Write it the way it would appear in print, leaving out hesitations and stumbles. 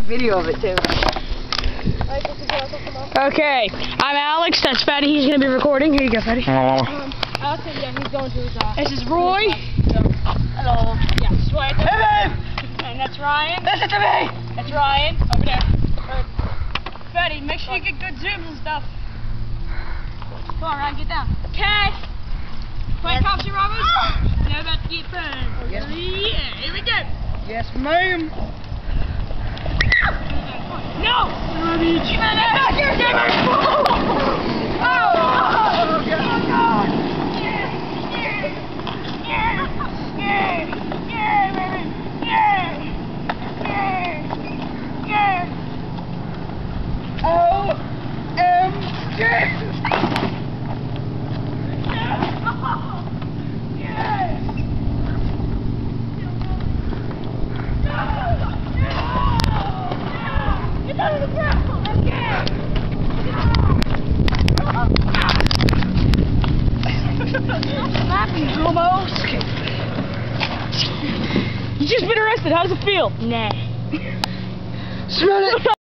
Video of it too. Okay, I'm Alex. That's Fatty. He's gonna be recording. Here you go, Fatty. Alex, yeah, he's going to his This is Roy. Hello. Yeah, Sweat. Hey babe! And that's Ryan. Listen to me! That's Ryan. Over there. Fatty, make sure you get good zooms and stuff. Come on, Ryan, get down. Okay. Play cops and robbers. Now about to get burned. Yes. Yeah, here we go. Yes, ma'am. No! Get back here, David! Oh! Oh, God! Yeah, baby! Yeah! OMG! Get out of the ground! Let's Happy almost. You just been arrested. How does it feel? Nah. Smell it!